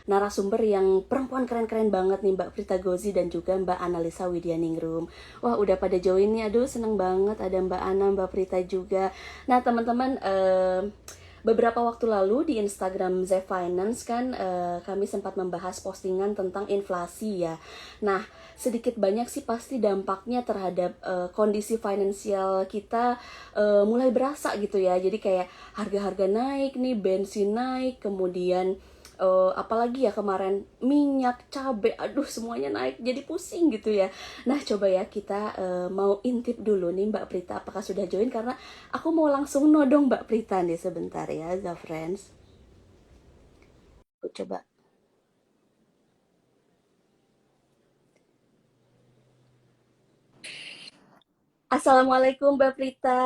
narasumber yang perempuan keren-keren banget nih, Mbak Prita Gozi dan juga Mbak Analisa Widyaningrum. Wah, udah pada join nih, aduh seneng banget ada Mbak Ana, Mbak Prita juga. Nah, teman-teman, beberapa waktu lalu di Instagram Zef Finance kan kami sempat membahas postingan tentang inflasi ya. Nah, sedikit banyak sih pasti dampaknya terhadap kondisi finansial kita mulai berasa gitu ya. Jadi kayak harga-harga naik nih, bensin naik, kemudian apalagi ya kemarin minyak, cabai, aduh semuanya naik jadi pusing gitu ya. Nah coba ya kita mau intip dulu nih Mbak Prita apakah sudah join karena aku mau langsung nodong Mbak Prita nih sebentar ya, The Friends. Aku coba. Assalamualaikum Mbak Prita.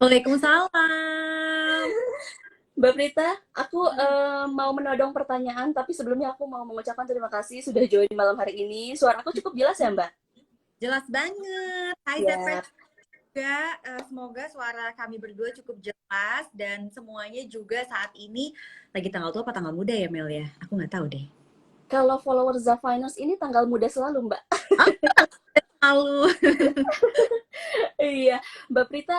Waalaikumsalam. Mbak Prita, aku mau menodong pertanyaan, tapi sebelumnya aku mau mengucapkan terima kasih sudah join malam hari ini. Suara aku cukup jelas ya, Mbak? Jelas banget. Hai Ya, Zafran juga. Semoga suara kami berdua cukup jelas dan semuanya juga saat ini lagi tanggal tua apa tanggal muda ya Mel ya? Aku nggak tahu deh. kalau followers The Finance ini tanggal muda selalu, Mbak. Oh, malu. Iya, Mbak Prita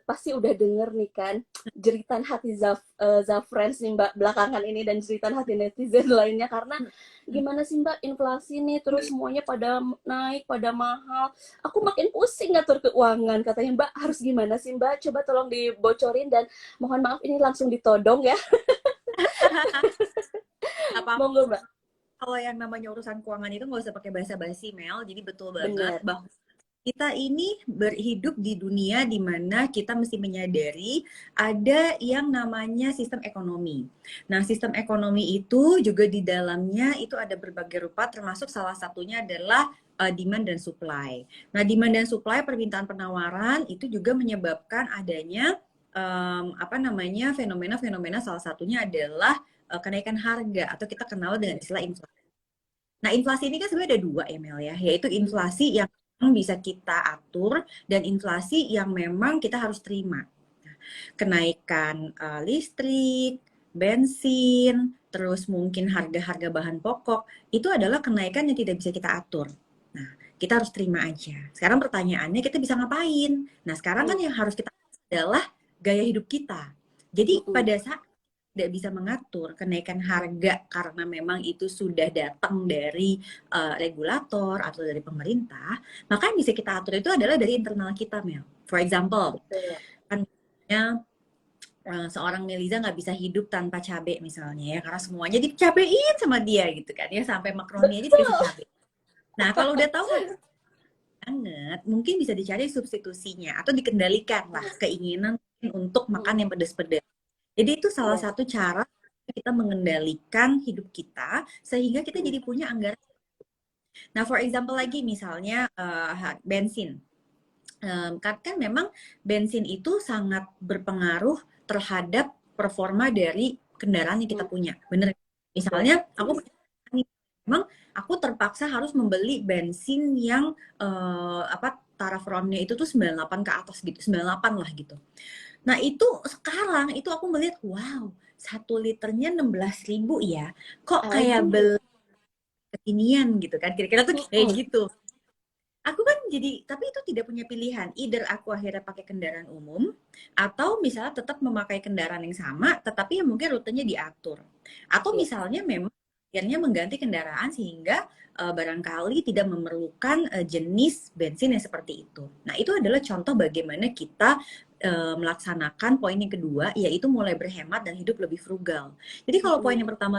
pasti udah denger nih kan jeritan hati Zafrans nih Mbak belakangan ini dan jeritan hati netizen lainnya karena gimana sih Mbak inflasi nih terus semuanya pada naik, pada mahal. Aku makin pusing ngatur keuangan katanya Mbak harus gimana sih Mbak? Coba tolong dibocorin dan mohon maaf ini langsung ditodong ya. Apa Monggo Mbak. kalau yang namanya urusan keuangan itu nggak usah pakai basa-basi Mel. Jadi betul banget Bener. bahwa kita ini berhidup di dunia di mana kita mesti menyadari ada yang namanya sistem ekonomi. Nah, sistem ekonomi itu juga di dalamnya itu ada berbagai rupa, termasuk salah satunya adalah demand dan supply. Nah, demand dan supply, permintaan penawaran itu juga menyebabkan adanya apa namanya fenomena-fenomena salah satunya adalah kenaikan harga atau kita kenal dengan istilah inflasi. Nah, inflasi ini kan sebenarnya ada dua ya, Mel ya, yaitu inflasi yang bisa kita atur dan inflasi yang memang kita harus terima. Nah, kenaikan listrik, bensin, terus mungkin harga-harga bahan pokok, itu adalah kenaikan yang tidak bisa kita atur. Nah, kita harus terima aja. Sekarang pertanyaannya kita bisa ngapain? Nah, sekarang kan Mm, yang harus kita atur adalah gaya hidup kita. Jadi mm-mm. pada saat tidak bisa mengatur kenaikan harga karena memang itu sudah datang dari regulator atau dari pemerintah, maka yang bisa kita atur itu adalah dari internal kita, Mel. For example, Betul. kan misalnya, seorang Meliza nggak bisa hidup tanpa cabai misalnya ya, karena semuanya dicabein sama dia gitu kan ya, sampai makaroni aja dikasih Betul. cabai. Nah, kalau udah tahu harga banget, mungkin bisa dicari substitusinya atau dikendalikan lah keinginan untuk makan Mm-mm. yang pedas-pedas. Jadi itu salah Iya. satu cara kita mengendalikan hidup kita sehingga kita Mm. jadi punya anggaran. Nah, for example lagi misalnya bensin. Kan memang bensin itu sangat berpengaruh terhadap performa dari kendaraan yang kita Mm. punya. Bener. Iya. Misalnya aku memang aku terpaksa harus membeli bensin yang apa taraf RON-nya itu tuh 98 ke atas gitu, 98 lah gitu. Nah, itu sekarang itu aku melihat, wow, 1 liternya 16.000 ya. Kok kayak Aduh. beli kekinian gitu kan. Kira-kira tuh kayak Mm-mm. gitu. Aku kan jadi, tapi itu tidak punya pilihan. Either aku akhirnya pakai kendaraan umum, atau misalnya tetap memakai kendaraan yang sama, tetapi yang mungkin rutenya diatur. Atau Iya. misalnya memang akhirnya mengganti kendaraan sehingga barangkali tidak memerlukan jenis bensin yang seperti itu. Nah, itu adalah contoh bagaimana kita melaksanakan poin yang kedua, yaitu mulai berhemat dan hidup lebih frugal. Jadi kalau poin Mm-mm. yang pertama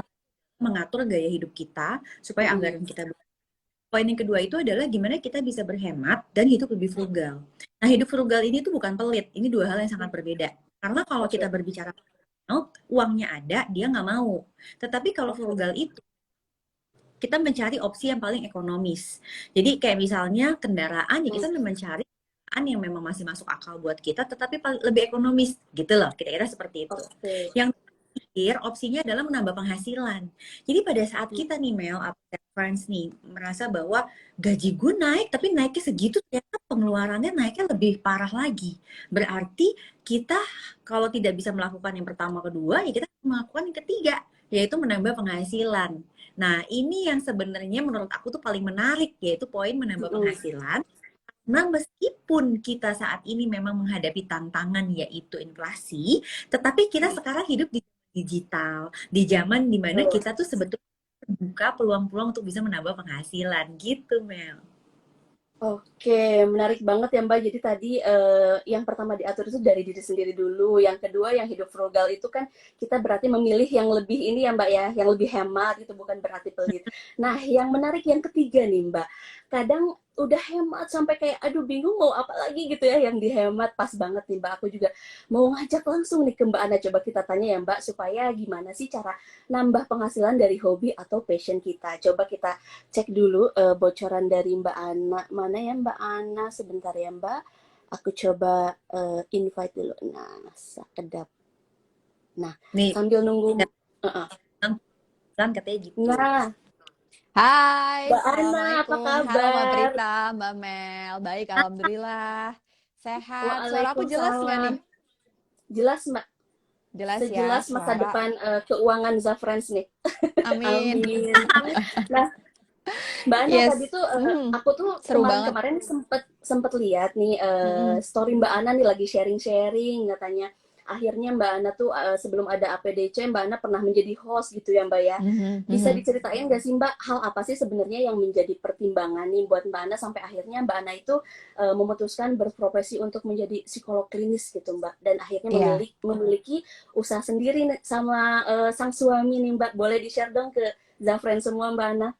mengatur gaya hidup kita supaya Mm-mm. anggaran kita. Poin yang kedua itu adalah gimana kita bisa berhemat dan hidup lebih frugal. Nah, hidup frugal ini tuh bukan pelit. Ini dua hal yang sangat berbeda. Karena kalau kita Oke. berbicara uangnya ada, dia nggak mau. Tetapi kalau Oke. frugal itu, kita mencari opsi yang paling ekonomis. Jadi kayak misalnya kendaraan, ya Mm. kita mencari kendaraan yang memang masih masuk akal buat kita, tetapi lebih ekonomis gitu loh. Kira-kira seperti itu. Oke. Yang terakhir, opsinya adalah menambah penghasilan. Jadi pada saat Mm. kita nih Mel atau friends nih merasa bahwa gaji gue naik tapi naiknya segitu, ternyata pengeluarannya naiknya lebih parah lagi. Berarti kita kalau tidak bisa melakukan yang pertama kedua ya kita melakukan yang ketiga, yaitu menambah penghasilan. Nah, ini yang sebenarnya menurut aku tuh paling menarik, yaitu poin menambah Mm-mm. penghasilan. Nah, meskipun kita saat ini memang menghadapi tantangan yaitu inflasi, tetapi kita sekarang hidup di digital, di zaman dimana Betul. kita tuh sebetulnya buka peluang-peluang untuk bisa menambah penghasilan gitu, Mel. Oke, menarik banget ya Mbak. Jadi tadi yang pertama diatur itu dari diri sendiri dulu. Yang kedua yang hidup frugal itu kan kita berarti memilih yang lebih ini ya Mbak ya, yang lebih hemat itu bukan berarti pelit. Nah, yang menarik yang ketiga nih Mbak. Kadang udah hemat sampai kayak aduh bingung mau apa lagi gitu ya yang dihemat. Pas banget nih Mbak. Aku juga mau ngajak langsung nih ke Mbak Ana, coba kita tanya ya Mbak supaya gimana sih cara nambah penghasilan dari hobi atau passion kita. Coba kita cek dulu bocoran dari Mbak Ana. Mana ya Mbak Ana? Sebentar ya Mbak. Aku coba invite dulu. Nah, sekedap. Nah, Nih, sambil nunggu. Uh-uh. kan katanya gitu. Nah, Hai, Mbak Ana, apa Assalamualaikum. Halo Mbak kabar? Prita, Mbak Mel. Baik, Alhamdulillah. Sehat. Suara aku jelas nggak Waalaikumsalam. nih? Jelas Mbak. Jelas ya Sejelas masa suara. depan keuangan Zafrans nih. Amin. Amin. Nah, Mbak Ana tadi Yes. tuh aku tuh Seru banget. kemarin-kemarin sempet sempet lihat nih Mm-mm. story Mbak Ana nih lagi sharing-sharing katanya akhirnya Mbak Ana tuh sebelum ada APDC Mbak Ana pernah menjadi host gitu ya Mbak ya. Mhm, Bisa mhm. diceritain nggak sih Mbak hal apa sih sebenarnya yang menjadi pertimbangan nih buat Mbak Ana sampai akhirnya Mbak Ana itu memutuskan berprofesi untuk menjadi psikolog klinis gitu Mbak dan akhirnya Iya. memiliki usaha sendiri nih sama sang suami nih Mbak. Boleh di-share dong ke Zafran semua Mbak Ana?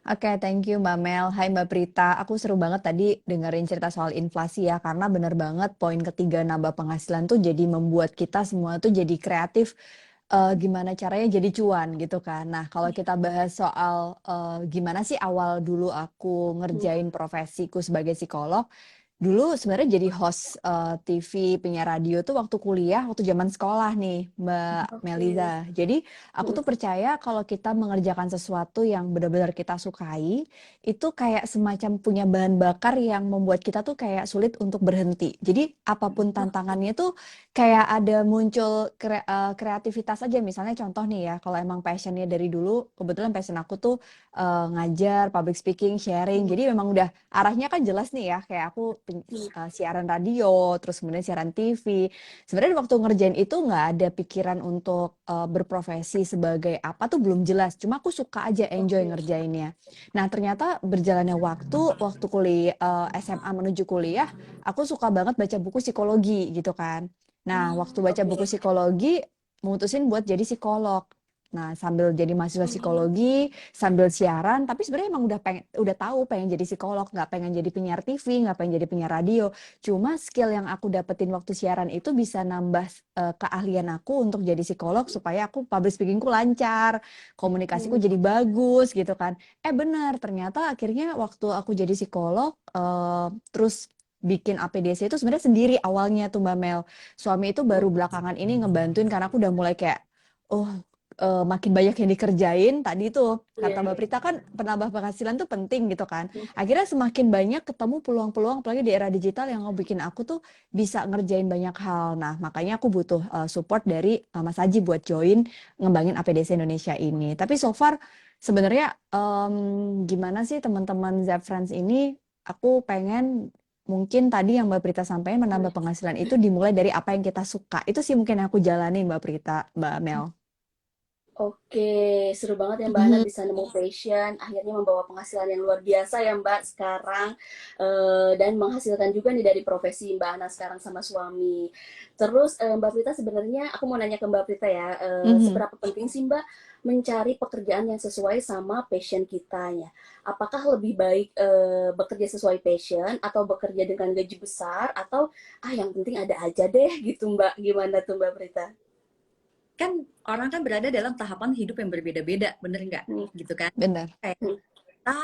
Oke, thank you Mbak Mel. Hai Mbak Prita. Aku seru banget tadi dengerin cerita soal inflasi ya, karena bener banget poin ketiga nambah penghasilan tuh jadi membuat kita semua tuh jadi kreatif. Gimana caranya jadi cuan gitu kan. Nah, kalau kita bahas soal gimana sih awal dulu aku ngerjain profesiku sebagai psikolog, dulu sebenarnya jadi host TV, penyiar radio tuh waktu kuliah, waktu zaman sekolah nih, Mbak Oke. Meliza. Jadi aku tuh percaya kalau kita mengerjakan sesuatu yang benar-benar kita sukai, itu kayak semacam punya bahan bakar yang membuat kita tuh kayak sulit untuk berhenti. Jadi apapun tantangannya tuh kayak ada muncul kreativitas aja. Misalnya contoh nih ya, kalau emang passionnya dari dulu, kebetulan passion aku tuh ngajar, public speaking, sharing. Jadi memang udah arahnya kan jelas nih ya, kayak aku siaran radio, terus kemudian siaran TV. Sebenarnya waktu ngerjain itu nggak ada pikiran untuk berprofesi sebagai apa tuh belum jelas. Cuma aku suka aja enjoy Oke. ngerjainnya. Nah ternyata berjalannya waktu kuliah SMA menuju kuliah, aku suka banget baca buku psikologi gitu kan. Nah waktu baca buku Oke. psikologi, mutusin buat jadi psikolog. Nah, sambil jadi mahasiswa psikologi, sambil siaran, tapi sebenarnya emang udah tahu pengen jadi psikolog, nggak pengen jadi penyiar TV, nggak pengen jadi penyiar radio. Cuma skill yang aku dapetin waktu siaran itu bisa nambah keahlian aku untuk jadi psikolog supaya aku public speakingku lancar, komunikasiku Hmm. jadi bagus gitu kan. Bener, ternyata akhirnya waktu aku jadi psikolog, terus bikin APDC itu sebenarnya sendiri awalnya tuh Mbak Mel. Suami itu baru belakangan ini ngebantuin karena aku udah mulai kayak, oh makin banyak yang dikerjain tadi tuh Iya, kata Mbak iya. Prita kan penambah penghasilan tuh penting gitu kan. Akhirnya semakin banyak ketemu peluang-peluang apalagi di era digital yang bikin aku tuh bisa ngerjain banyak hal. Nah, makanya aku butuh support dari Mas Aji buat join ngembangin APDC Indonesia ini. Tapi so far sebenarnya gimana sih teman-teman Zap Friends ini aku pengen mungkin tadi yang Mbak Prita sampaikan menambah penghasilan itu dimulai dari apa yang kita suka. Itu sih mungkin yang aku jalani Mbak Prita, Mbak Mel. Oke, seru banget ya Mbak Ana Mhm. bisa nemu passion, akhirnya membawa penghasilan yang luar biasa ya Mbak sekarang, dan menghasilkan juga nih dari profesi Mbak Ana sekarang sama suami. Terus Mbak Prita sebenarnya aku mau nanya ke Mbak Prita ya, Mhm. seberapa penting sih Mbak mencari pekerjaan yang sesuai sama passion kita ya? Apakah lebih baik bekerja sesuai passion atau bekerja dengan gaji besar atau yang penting ada aja deh gitu Mbak? Gimana tuh Mbak Prita? Kan orang kan berada dalam tahapan hidup yang berbeda-beda, bener nggak? Hmm. Gitu kan? Benar. Kayak Hmm. kita,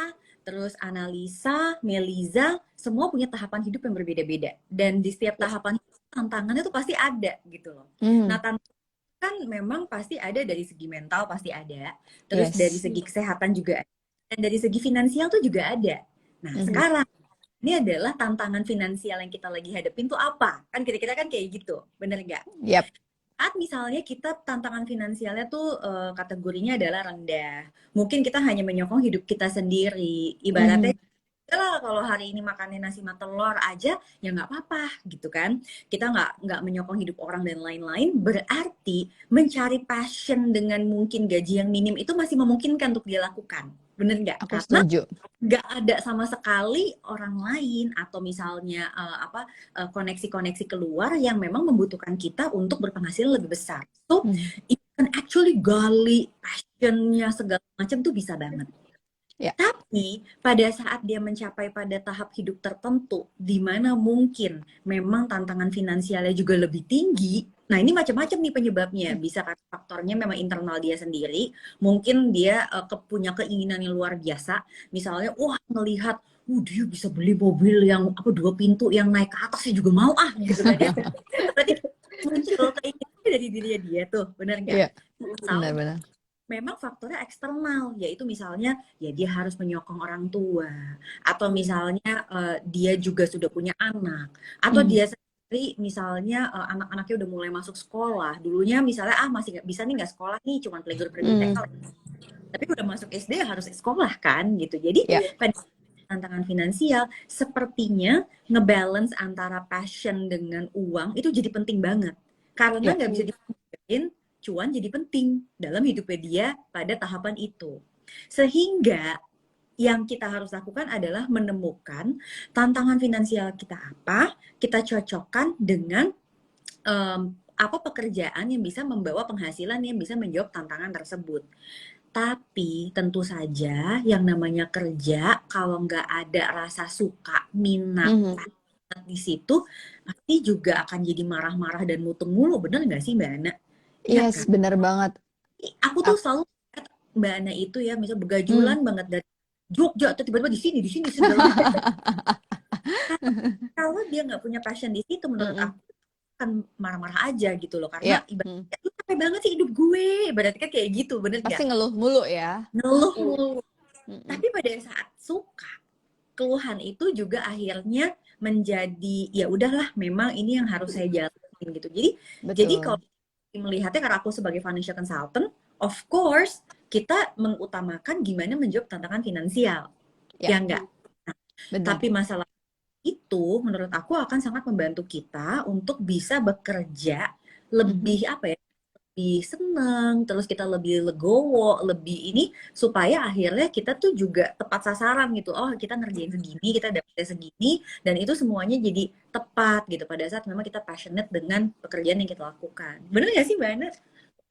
terus Analisa, Meliza, semua punya tahapan hidup yang berbeda-beda. Dan di setiap Ya. tahapan hidup, tantangannya tuh pasti ada gitu loh. Nah, Mhm. tantangan kan memang pasti ada dari segi mental pasti ada, terus dari Yes. segi kesehatan juga ada, dan dari segi finansial tuh juga ada. Nah, Mhm. sekarang ini adalah tantangan finansial yang kita lagi hadapin tuh apa? Kan kita-kita kan kayak gitu, bener nggak? Yap. saat misalnya kita tantangan finansialnya tuh kategorinya adalah rendah, mungkin kita hanya menyokong hidup kita sendiri. Ibaratnya, Mhm. lah kalau hari ini makannya nasi sama telur aja ya nggak apa-apa gitu kan. Kita nggak menyokong hidup orang dan lain-lain. Berarti mencari passion dengan mungkin gaji yang minim itu masih memungkinkan untuk dia lakukan. Bener nggak? Aku Karena setuju. nggak ada sama sekali orang lain atau misalnya koneksi-koneksi keluar yang memang membutuhkan kita untuk berpenghasilan lebih besar. So, Mhm. you can actually gali passionnya segala macam tuh bisa banget. Ya. Tapi pada saat dia mencapai pada tahap hidup tertentu, di mana mungkin memang tantangan finansialnya juga lebih tinggi. Nah ini macam-macam nih penyebabnya. Bisa karena faktornya memang internal dia sendiri. Mungkin dia punya keinginan yang luar biasa. Misalnya, wah melihat, dia bisa beli mobil yang 2 pintu yang naik ke atas, saya juga mau gitu kan ya. Berarti muncul keinginannya dari dirinya dia tuh, benar nggak? Iya, Atau benar-benar. memang faktornya eksternal, yaitu misalnya ya dia harus menyokong orang tua, atau misalnya dia juga sudah punya anak, atau Mhm. dia sendiri misalnya anak-anaknya udah mulai masuk sekolah. Dulunya misalnya masih nggak bisa nih, nggak sekolah nih, cuma playgroup TK, Mhm. tapi udah masuk SD ya harus sekolah kan gitu. Jadi Ya, pada tantangan finansial sepertinya ngebalance antara passion dengan uang itu jadi penting banget, karena ya. nggak bisa dipakai cuan jadi penting dalam hidupnya dia pada tahapan itu. Sehingga yang kita harus lakukan adalah menemukan tantangan finansial kita apa, kita cocokkan dengan apa pekerjaan yang bisa membawa penghasilan yang bisa menjawab tantangan tersebut. Tapi tentu saja yang namanya kerja, kalau nggak ada rasa suka, minat, Mhm. passionate di situ, pasti juga akan jadi marah-marah dan mutung mulu, bener nggak sih Mbak Ana? Iya Yes, kan? benar banget. Aku tuh selalu lihat Mbak Ana itu ya, misal Hmm. begajulan banget dari Jogja, atau tiba-tiba di sini segala macam. Kalau dia nggak punya passion di situ, menurut Mm-mm. aku akan marah-marah aja gitu loh. Karena Ya, ibaratnya, lu capek banget sih hidup gue. Ibaratnya kan kayak gitu, bener pasti nggak? ngeluh mulu ya. Ngeluh mulu. Mm-mm. Tapi pada saat suka, keluhan itu juga akhirnya menjadi ya udahlah, memang ini yang harus saya jalanin gitu. Jadi kalau Betul. melihatnya, karena aku sebagai financial consultant, of course kita mengutamakan gimana menjawab tantangan finansial, Ya, ya enggak. benar. Tapi masalah itu menurut aku akan sangat membantu kita untuk bisa bekerja Mhm. lebih apa ya, lebih senang, terus kita lebih legowo, lebih ini, supaya akhirnya kita tuh juga tepat sasaran gitu. Oh, kita ngerjain segini, kita dapetnya segini, dan itu semuanya jadi tepat gitu pada saat memang kita passionate dengan pekerjaan yang kita lakukan. Bener gak sih Mbak Ana?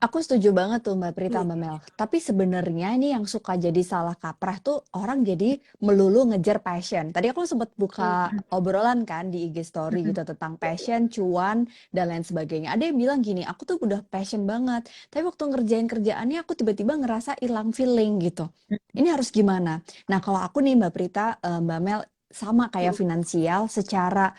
Aku setuju banget tuh Mbak Prita, Mbak Mel. Tapi sebenarnya ini yang suka jadi salah kaprah tuh orang jadi melulu ngejar passion. Tadi aku sempat buka obrolan kan di IG story gitu tentang passion, cuan, dan lain sebagainya. Ada yang bilang gini, aku tuh udah passion banget. Tapi waktu ngerjain kerjaannya aku tiba-tiba ngerasa hilang feeling gitu. Ini harus gimana? Nah kalau aku nih Mbak Prita, Mbak Mel, sama kayak finansial, secara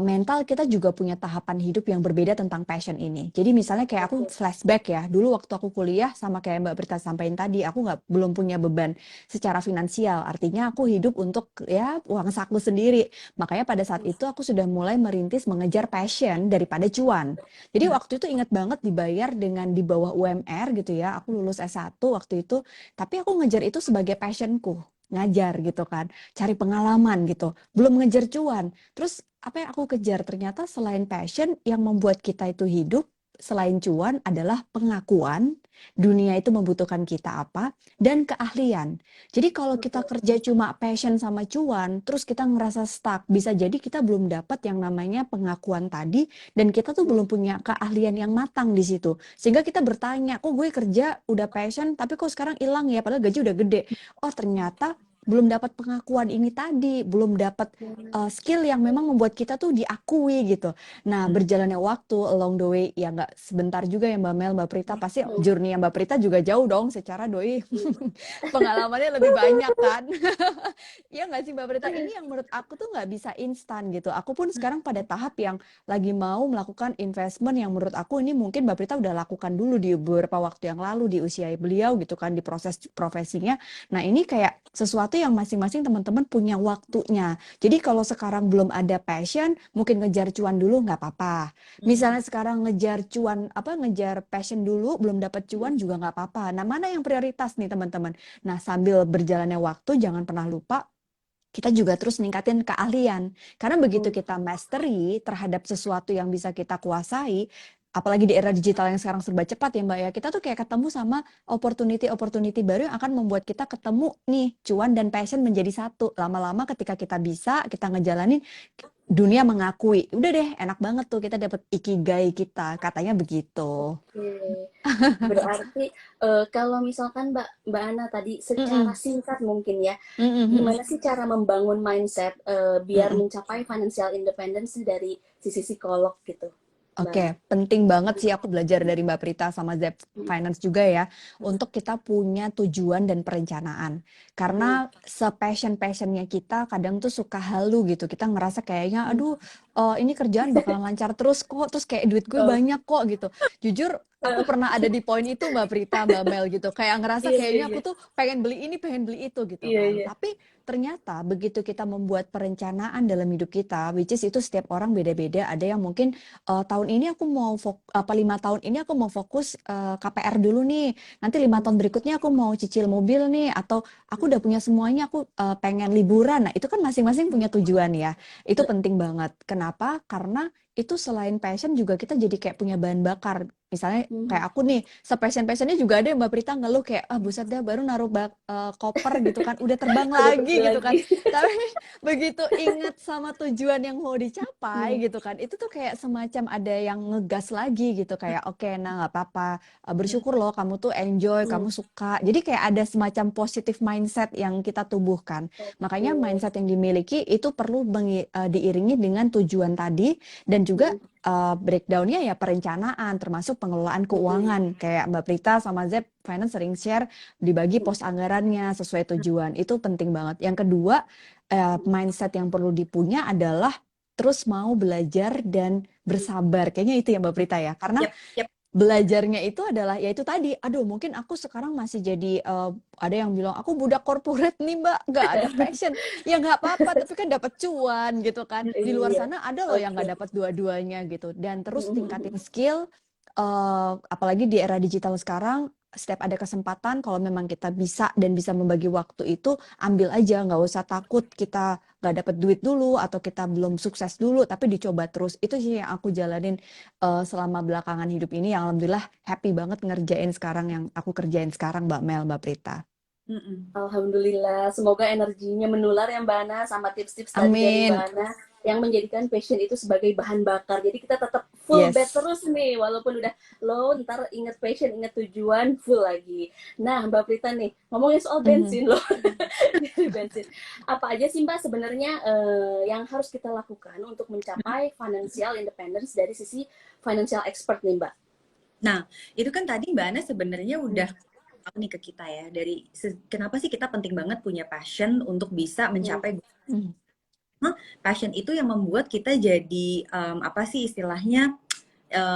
mental kita juga punya tahapan hidup yang berbeda tentang passion ini. Jadi misalnya kayak aku flashback ya, dulu waktu aku kuliah sama kayak Mbak Berta sampaikan tadi, aku belum punya beban secara finansial. Artinya aku hidup untuk ya uang saku sendiri. Makanya pada saat itu aku sudah mulai merintis mengejar passion daripada cuan. Jadi waktu itu ingat banget dibayar dengan di bawah UMR gitu ya. Aku lulus S1 waktu itu, tapi aku ngejar itu sebagai passionku. Ngajar gitu kan, cari pengalaman gitu. Belum ngejar cuan. Terus apa yang aku kejar ternyata selain passion yang membuat kita itu hidup, selain cuan adalah pengakuan dunia itu membutuhkan kita apa dan keahlian. Jadi kalau kita kerja cuma passion sama cuan, terus kita ngerasa stuck, bisa jadi kita belum dapat yang namanya pengakuan tadi dan kita tuh belum punya keahlian yang matang di situ. Sehingga kita bertanya, kok gue kerja udah passion tapi kok sekarang hilang ya padahal gaji udah gede. Oh ternyata belum dapat pengakuan ini tadi, belum dapat skill yang memang membuat kita tuh diakui gitu. Nah, berjalannya waktu along the way ya nggak sebentar juga ya Mbak Mel, Mbak Prita pasti journey yang Mbak Prita juga jauh dong secara doi pengalamannya lebih banyak kan. Iya nggak sih Mbak Prita? Ini yang menurut aku tuh nggak bisa instan gitu. Aku pun sekarang pada tahap yang lagi mau melakukan investment yang menurut aku ini mungkin Mbak Prita udah lakukan dulu di beberapa waktu yang lalu di usia beliau gitu kan di proses profesinya. Nah ini kayak sesuatu sesuatu yang masing-masing teman-teman punya waktunya. Jadi kalau sekarang belum ada passion, mungkin ngejar cuan dulu nggak apa-apa. Misalnya sekarang ngejar cuan, ngejar passion dulu, belum dapat cuan juga nggak apa-apa. Nah, mana yang prioritas nih teman-teman? Nah, sambil berjalannya waktu, jangan pernah lupa kita juga terus ningkatin keahlian. Karena begitu kita mastery terhadap sesuatu yang bisa kita kuasai, apalagi di era digital yang sekarang serba cepat ya Mbak ya, kita tuh kayak ketemu sama opportunity-opportunity baru yang akan membuat kita ketemu nih cuan dan passion menjadi satu. Lama-lama ketika kita bisa, kita ngejalanin, dunia mengakui. Udah deh, enak banget tuh kita dapat ikigai kita, katanya begitu. Oke. Berarti kalau misalkan Mbak Ana tadi secara Mm-mm. singkat mungkin ya, Mm-mm. gimana sih cara membangun mindset biar Mm-mm. mencapai financial independence dari sisi psikolog gitu, Mbak Ana? Oke, penting banget sih aku belajar dari Mbak Prita sama Zep Hmm. Finance juga ya, untuk kita punya tujuan dan perencanaan. Hmm. Karena se-passion-passionnya kita kadang tuh suka halu gitu. Kita ngerasa kayaknya, aduh, ini kerjaan bakalan lancar terus kok, terus kayak duit gue Oh, banyak kok gitu. Jujur, aku pernah ada di poin itu Mbak Prita, Mbak Mel gitu. Kayak ngerasa iya iya kayaknya iya aku tuh pengen beli ini, pengen beli itu gitu iya kan. iya. Tapi ternyata begitu kita membuat perencanaan dalam hidup kita, which is itu setiap orang beda-beda. Ada yang mungkin tahun ini aku mau 5 tahun ini aku mau fokus KPR dulu nih. Nanti 5 tahun berikutnya aku mau cicil mobil nih, atau aku udah punya semuanya, aku pengen liburan. Nah, itu kan masing-masing punya tujuan ya. Itu penting banget. Kenapa? Karena itu selain passion juga kita jadi kayak punya bahan bakar. Misalnya Hmm. kayak aku nih, se-passion-passionnya juga ada yang Mbak Prita ngeluh kayak, buset dah baru naruh koper gitu kan, udah terbang Udah pergi lagi gitu lagi. kan. Tapi begitu ingat sama tujuan yang mau dicapai Hmm. gitu kan, itu tuh kayak semacam ada yang ngegas lagi gitu, kayak oke, nah nggak apa-apa. Bersyukur loh kamu tuh enjoy, Hmm. kamu suka, jadi kayak ada semacam positive mindset yang kita tubuhkan. Makanya Oke. mindset yang dimiliki itu perlu diiringi dengan tujuan tadi, dan juga Hmm. breakdownnya ya perencanaan, termasuk pengelolaan Hmm. keuangan. Kayak Mbak Prita sama Zep Finance sering share, dibagi Hmm. pos anggarannya sesuai tujuan. Itu penting banget. Yang kedua, mindset yang perlu dipunya adalah terus mau belajar dan bersabar. Kayaknya itu ya Mbak Prita ya. Karena Yap, yap. belajarnya itu adalah ya itu tadi, aduh mungkin aku sekarang masih jadi ada yang bilang aku budak korporat nih Mbak, nggak ada passion. Ya nggak apa-apa, tapi kan dapat cuan gitu kan. Di luar Iya. sana ada loh yang Oke. nggak dapat dua-duanya gitu. Dan terus tingkatin Hmm. skill, apalagi di era digital sekarang, setiap ada kesempatan kalau memang kita bisa dan bisa membagi waktu itu, ambil aja, nggak usah takut kita nggak dapat duit dulu atau kita belum sukses dulu, tapi dicoba terus. Itu sih yang aku jalanin selama belakangan hidup ini, yang alhamdulillah happy banget ngerjain sekarang yang aku kerjain sekarang, Mbak Mel, Mbak Prita. Mm-mm. Alhamdulillah, semoga energinya menular ya Mbak Ana sama tips-tips tadi dari Mbak Amin. Ana yang menjadikan passion itu sebagai bahan bakar. Jadi kita tetap full bed Yes. terus nih, walaupun udah low, ntar inget passion, inget tujuan, full lagi. Nah Mbak Prita nih, ngomongin soal Mhm. bensin loh, bensin. Apa aja sih Mbak sebenarnya yang harus kita lakukan untuk mencapai financial independence dari sisi financial expert nih Mbak? Nah, itu kan tadi Mbak Ana sebenarnya Hmm. udah tahu nih ke kita ya, dari kenapa sih kita penting banget punya passion untuk bisa Hmm. mencapai Mhm. passion itu yang membuat kita jadi apa sih istilahnya,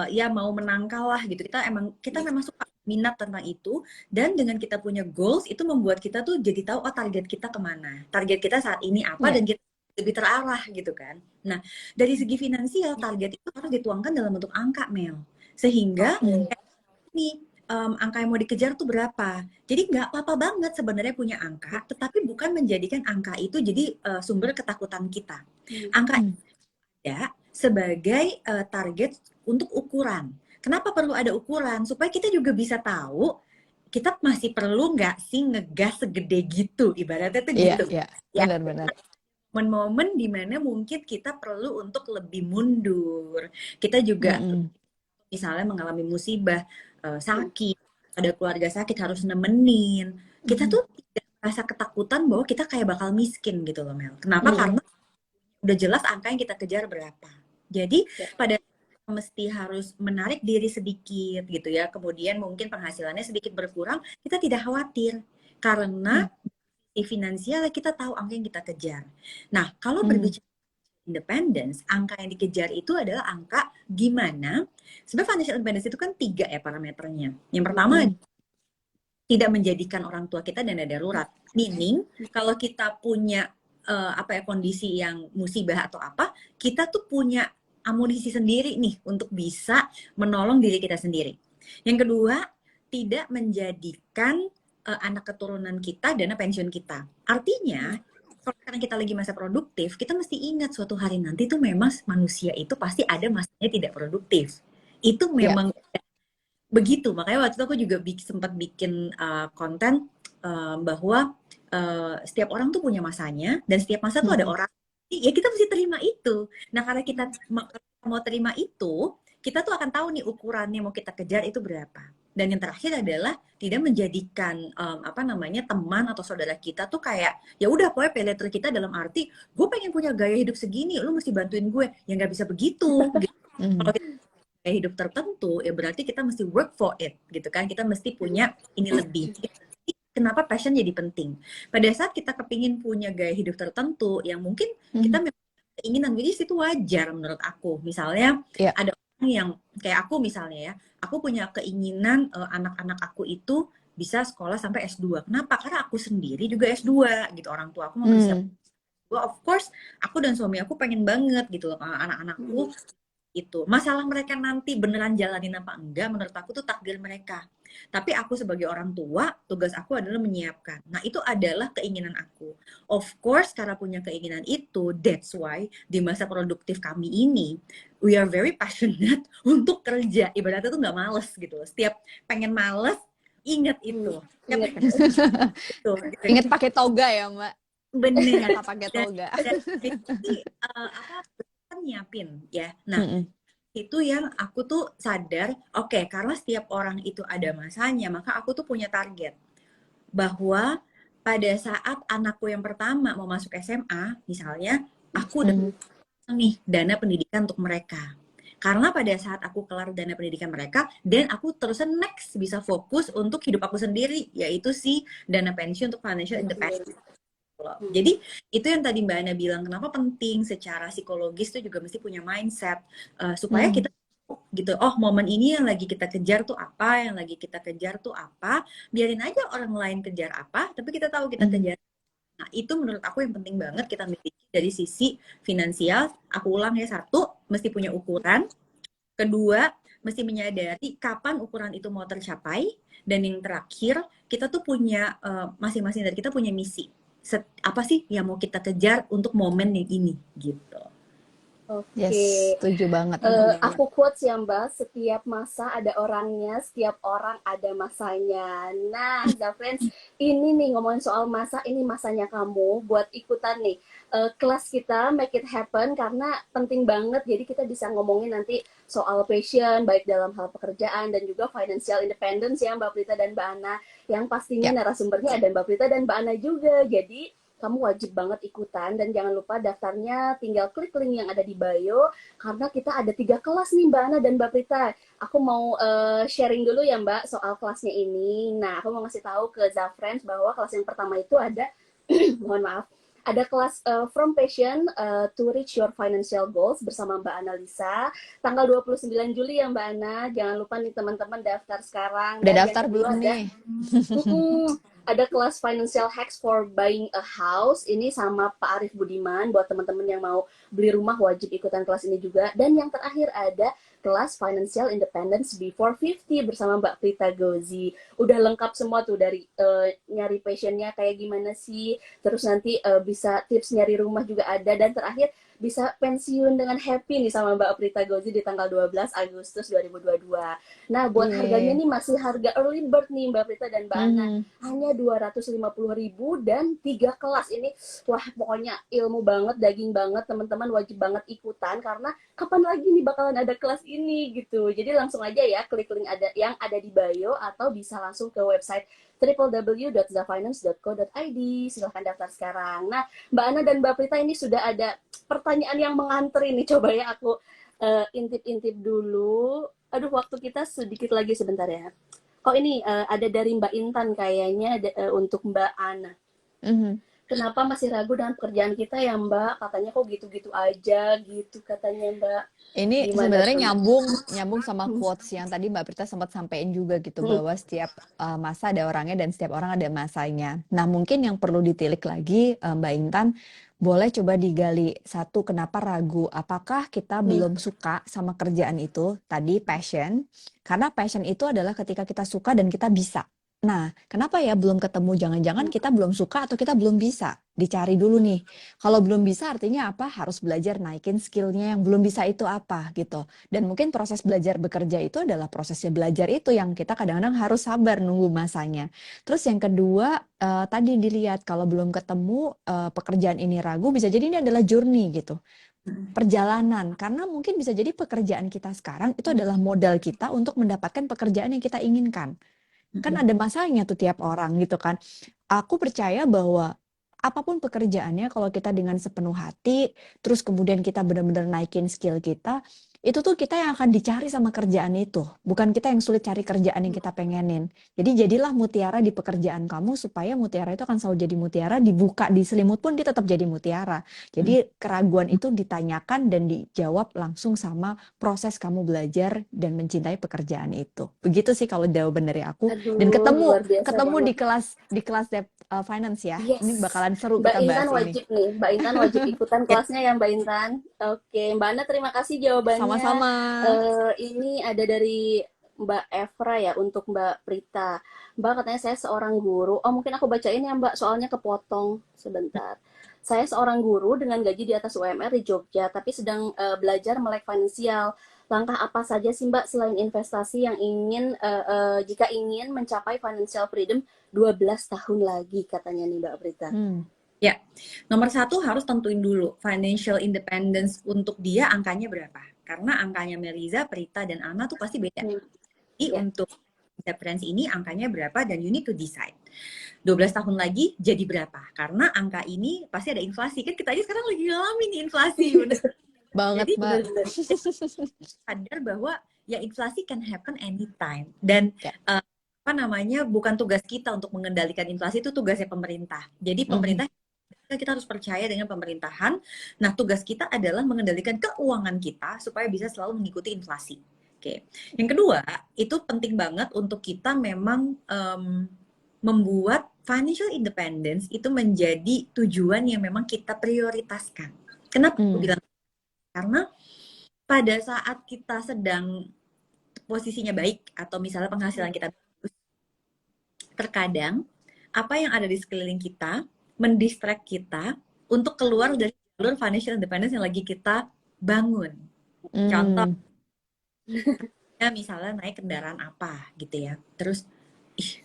ya mau menangkal lah gitu. Kita memang suka minat tentang itu, dan dengan kita punya goals itu membuat kita tuh jadi tahu oh target kita kemana, target kita saat ini apa, Ya. dan kita lebih terarah gitu kan. Nah, dari segi finansial target itu harus dituangkan dalam bentuk angka, Mel, sehingga Oke. nih angka yang mau dikejar tuh berapa. Jadi nggak apa-apa banget sebenarnya punya angka, tetapi bukan menjadikan angka itu jadi sumber ketakutan kita. Hmm. Angka Mhm. ada sebagai target untuk ukuran. Kenapa perlu ada ukuran? Supaya kita juga bisa tahu kita masih perlu nggak sih ngegas segede gitu, ibaratnya tuh Iya, gitu. iya. Ya, Benar-benar. momen-momen dimana mungkin kita perlu untuk lebih mundur. Kita juga Mhm. misalnya mengalami musibah, sakit, ada keluarga sakit harus nemenin. Kita Mhm. tuh tidak merasa ketakutan bahwa kita kayak bakal miskin gitu loh, Mel. Kenapa? Mhm. Karena udah jelas angka yang kita kejar berapa. Jadi Ya. pada mesti harus menarik diri sedikit gitu ya. Kemudian mungkin penghasilannya sedikit berkurang, kita tidak khawatir karena Mhm. di finansial kita tahu angka yang kita kejar. Nah, kalau Mhm. berbicara independence, angka yang dikejar itu adalah angka gimana. Sebenarnya financial independence itu kan 3 ya parameternya. Yang pertama Mhm. tidak menjadikan orang tua kita dana darurat. Meaning kalau kita punya kondisi yang musibah atau apa, kita tuh punya amunisi sendiri nih untuk bisa menolong diri kita sendiri. Yang kedua, tidak menjadikan anak keturunan kita dana pensiun kita. Artinya, kalau sekarang kita lagi masa produktif, kita mesti ingat suatu hari nanti tuh memang manusia itu pasti ada masanya tidak produktif. Itu Ya. memang begitu. Makanya waktu itu aku juga sempat bikin konten bahwa setiap orang tuh punya masanya dan setiap masa tuh ada orang, ya kita mesti terima itu. Nah, karena kita mau terima itu, kita tuh akan tahu nih ukurannya mau kita kejar itu berapa. Dan yang terakhir adalah tidak menjadikan teman atau saudara kita tuh kayak ya udah pokoknya pay later kita dalam arti gue pengen punya gaya hidup segini, lu mesti bantuin gue. Ya nggak bisa begitu. Gitu. Kalau kita gaya hidup tertentu, ya berarti kita mesti work for it, gitu kan? Kita mesti punya ini lebih. Kenapa passion jadi penting? Pada saat kita kepingin punya gaya hidup tertentu, yang mungkin kita memang keinginan, which is itu wajar menurut aku. Misalnya ada orang yang kayak aku misalnya ya, aku punya keinginan anak-anak aku itu bisa sekolah sampai S2. Kenapa? Karena aku sendiri juga S2 gitu. Orang tua aku mau bersiap. Of course, aku dan suami aku pengen banget gitu loh anak-anakku itu. Masalah mereka nanti beneran jalanin apa enggak, menurut aku tuh takdir mereka. Tapi aku sebagai orang tua, tugas aku adalah menyiapkan. Nah, itu adalah keinginan aku. Of course, karena punya keinginan itu, that's why di masa produktif kami ini, we are very passionate untuk kerja. Ibaratnya tuh nggak males gitu loh. Setiap pengen males, ingat itu. Ingat pakai toga ya, Mbak? Bener. Kata pakai toga. Dan kan nyiapin ya. Nah, itu yang aku tuh sadar, oke, karena setiap orang itu ada masanya, maka aku tuh punya target. Bahwa pada saat anakku yang pertama mau masuk SMA, misalnya, aku udah nih dana pendidikan untuk mereka. Karena pada saat aku kelar dana pendidikan mereka, dan aku terusan next bisa fokus untuk hidup aku sendiri, yaitu si dana pensiun untuk financial independence. Jadi itu yang tadi Mbak Ana bilang, kenapa penting secara psikologis tuh juga mesti punya mindset supaya kita gitu, oh momen ini yang lagi kita kejar tuh apa, yang lagi kita kejar tuh apa, biarin aja orang lain kejar apa, tapi kita tahu kita kejar. Nah, itu menurut aku yang penting banget kita miliki dari sisi finansial. Aku ulang ya, satu, mesti punya ukuran. Kedua, mesti menyadari kapan ukuran itu mau tercapai. Dan yang terakhir, kita tuh punya, masing-masing dari kita punya misi. Apa sih yang mau kita kejar untuk momen yang ini, gitu. Oke, Yes, setuju banget. Aku quotes ya Mbak, setiap masa ada orangnya, setiap orang ada masanya. Nah, Zafriends, ini nih ngomongin soal masa, ini masanya kamu buat ikutan nih kelas kita Make It Happen, karena penting banget, jadi kita bisa ngomongin nanti soal passion, baik dalam hal pekerjaan dan juga financial independence ya Mbak Prita dan Mbak Ana, yang pastinya narasumbernya ada Mbak Prita dan Mbak Ana juga, jadi kamu wajib banget ikutan, dan jangan lupa daftarnya tinggal klik link yang ada di bio, karena kita ada 3 kelas nih Mbak Ana dan Mbak Prita. Aku mau sharing dulu ya Mbak soal kelasnya ini. Nah, aku mau ngasih tahu ke Zafriends bahwa kelas yang pertama itu ada mohon maaf, ada kelas From Passion to Reach Your Financial Goals bersama Mbak Ana Lisa, tanggal 29 Juli ya Mbak Ana. Jangan lupa nih teman-teman daftar sekarang. Udah Dan daftar belum nih? ada kelas Financial Hacks for Buying a House, ini sama Pak Arif Budiman, buat teman-teman yang mau beli rumah wajib ikutan kelas ini juga. Dan yang terakhir ada kelas Financial Independence Before 50 bersama Mbak Prita Gozi. Udah lengkap semua tuh, dari nyari passionnya kayak gimana sih, terus nanti bisa tips nyari rumah juga ada, dan terakhir bisa pensiun dengan happy nih sama Mbak Prita Gozi di tanggal 12 Agustus 2022. Nah, buat harganya nih masih harga early bird nih Mbak Prita dan Mbak Ana. Hanya 250.000 dan 3 kelas ini. Wah, pokoknya ilmu banget, daging banget, teman-teman wajib banget ikutan, karena kapan lagi nih bakalan ada kelas ini gitu. Jadi langsung aja ya klik link yang ada di bio, atau bisa langsung ke website www.zafinance.co.id. Silahkan daftar sekarang. Nah, Mbak Ana dan Mbak Prita, ini sudah ada pertanyaan yang mengantri nih. Coba ya aku intip-intip dulu. Aduh, waktu kita sedikit lagi, sebentar ya. Oh, ini ada dari Mbak Intan kayaknya, untuk Mbak Ana. kenapa masih ragu dengan pekerjaan kita ya Mbak? Katanya kok gitu-gitu aja gitu katanya Mbak. Ini Gimana sebenarnya tuh? nyambung sama Hmm, quotes yang tadi Mbak Prita sempat sampaikan juga gitu hmm, bahwa setiap masa ada orangnya dan setiap orang ada masanya. Nah, mungkin yang perlu ditilik lagi Mbak Intan, boleh coba digali satu kenapa ragu? Apakah kita hmm, belum suka sama kerjaan itu? Tadi passion. Karena passion itu adalah ketika kita suka dan kita bisa. Nah, kenapa ya belum ketemu? Jangan-jangan hmm, kita belum suka atau kita belum bisa. Dicari dulu nih. Kalau belum bisa artinya apa? Harus belajar naikin skillnya yang belum bisa itu apa gitu. Dan mungkin proses belajar bekerja itu adalah prosesnya belajar itu yang kita kadang-kadang harus sabar nunggu masanya. Terus yang kedua, tadi dilihat kalau belum ketemu pekerjaan ini ragu, bisa jadi ini adalah journey gitu. Perjalanan, karena mungkin bisa jadi pekerjaan kita sekarang itu adalah modal kita untuk mendapatkan pekerjaan yang kita inginkan. Kan ada masanya tuh tiap orang gitu kan. Aku percaya bahwa apapun pekerjaannya kalau kita dengan sepenuh hati, terus kemudian kita benar-benar naikin skill kita, itu tuh kita yang akan dicari sama kerjaan itu. Bukan kita yang sulit cari kerjaan yang kita pengenin. Jadi jadilah mutiara di pekerjaan kamu supaya mutiara itu akan selalu jadi mutiara, dibuka di selimut pun dia tetap jadi mutiara. Jadi keraguan itu ditanyakan dan dijawab langsung sama proses kamu belajar dan mencintai pekerjaan itu. Begitu sih kalau jawaban dari aku. Dan Aduh, ketemu luar biasa ketemu banget. di kelas finance ya. Yes. Ini bakalan seru Mbak kita Intan bahas ini. wajib nih. Mbak Intan wajib ikutan Ya, kelasnya ya Mbak Intan. Oke, Mbak Ana terima kasih jawabannya. Sama-sama. Ini ada dari Mbak Evra ya untuk Mbak Prita. Mbak katanya saya seorang guru. Oh mungkin aku bacain ya Mbak, soalnya kepotong sebentar. Saya seorang guru dengan gaji di atas UMR di Jogja, tapi sedang belajar melek finansial. Langkah apa saja sih Mbak selain investasi yang ingin jika ingin mencapai financial freedom 12 tahun lagi katanya nih Mbak Prita. Hmm. ya. Nomor satu harus tentuin dulu financial independence untuk dia angkanya berapa. Karena angkanya Meliza, Prita, dan Ana tuh pasti beda. Hmm, Jadi ya. untuk referensi ini angkanya berapa dan you need to decide. 12 tahun lagi jadi berapa? Karena angka ini pasti ada inflasi. Kan kita aja sekarang lagi ngalamin nih inflasi. Bener. Banget, Jadi Mbak. Bener-bener. sadar bahwa ya inflasi can happen anytime. Dan Ya. apa namanya, bukan tugas kita untuk mengendalikan inflasi, itu tugasnya pemerintah. Jadi Mhm. pemerintah, kita harus percaya dengan pemerintahan. Nah, tugas kita adalah mengendalikan keuangan kita supaya bisa selalu mengikuti inflasi. Oke. Yang kedua, itu penting banget untuk kita memang membuat financial independence itu menjadi tujuan yang memang kita prioritaskan. Kenapa aku Hmm. bilang? Karena pada saat kita sedang posisinya baik atau misalnya penghasilan kita bagus, terkadang apa yang ada di sekeliling kita mendistract kita untuk keluar dari jalur financial independence yang lagi kita bangun. Contoh, Hmm. ya misalnya naik kendaraan apa gitu ya. Terus, ih,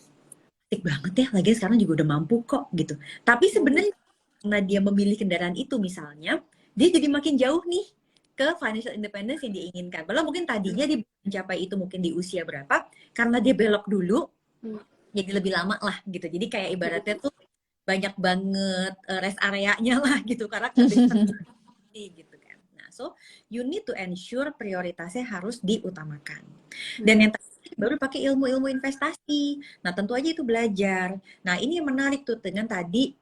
asik banget ya, lagi sekarang juga udah mampu kok gitu. Tapi sebenarnya karena dia memilih kendaraan itu misalnya, dia jadi makin jauh nih ke financial independence yang dia inginkan. Padahal mungkin tadinya dia mencapai itu mungkin di usia berapa, karena dia belok dulu, jadi lebih lama lah gitu. Jadi kayak ibaratnya tuh banyak banget rest areanya lah gitu, karena ke distance gitu kan. Nah, so you need to ensure prioritasnya harus diutamakan. Dan yang terakhir baru pakai ilmu-ilmu investasi. Nah, tentu aja itu belajar. Nah, ini yang menarik tuh dengan tadi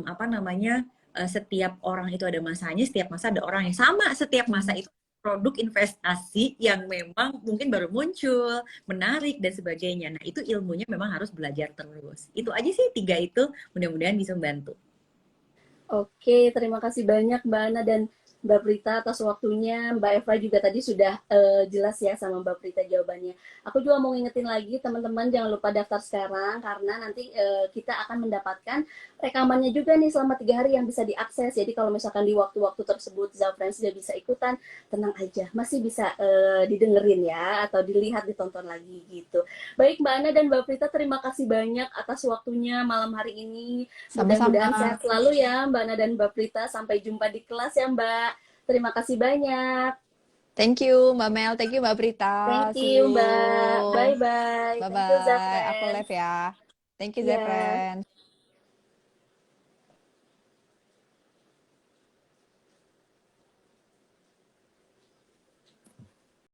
apa namanya, setiap orang itu ada masanya, setiap masa ada orang yang sama, setiap masa itu produk investasi yang memang mungkin baru muncul, menarik dan sebagainya. Nah, itu ilmunya memang harus belajar terus. Itu aja sih, tiga itu mudah-mudahan bisa membantu. Oke, terima kasih banyak Mbak Ana dan Mbak Prita atas waktunya. Mbak Eva juga tadi sudah jelas ya sama Mbak Prita jawabannya. Aku juga mau ngingetin lagi teman-teman jangan lupa daftar sekarang karena nanti kita akan mendapatkan rekamannya juga nih selama 3 hari yang bisa diakses. Jadi kalau misalkan di waktu-waktu tersebut Zafran sudah bisa ikutan, tenang aja, masih bisa didengerin ya atau dilihat, ditonton lagi gitu. Baik Mbak Ana dan Mbak Prita, terima kasih banyak atas waktunya malam hari ini. Mudah-mudahan Sama-sama. sehat selalu ya Mbak Ana dan Mbak Prita. Sampai jumpa di kelas ya Mbak. Terima kasih banyak. Thank you, Mbak Mel. Thank you, Mbak Prita. Thank See you you. Mbak. Bye-bye. Thank you Bye-bye. Aku Zafren. live ya. Thank you, Iya. Zefren.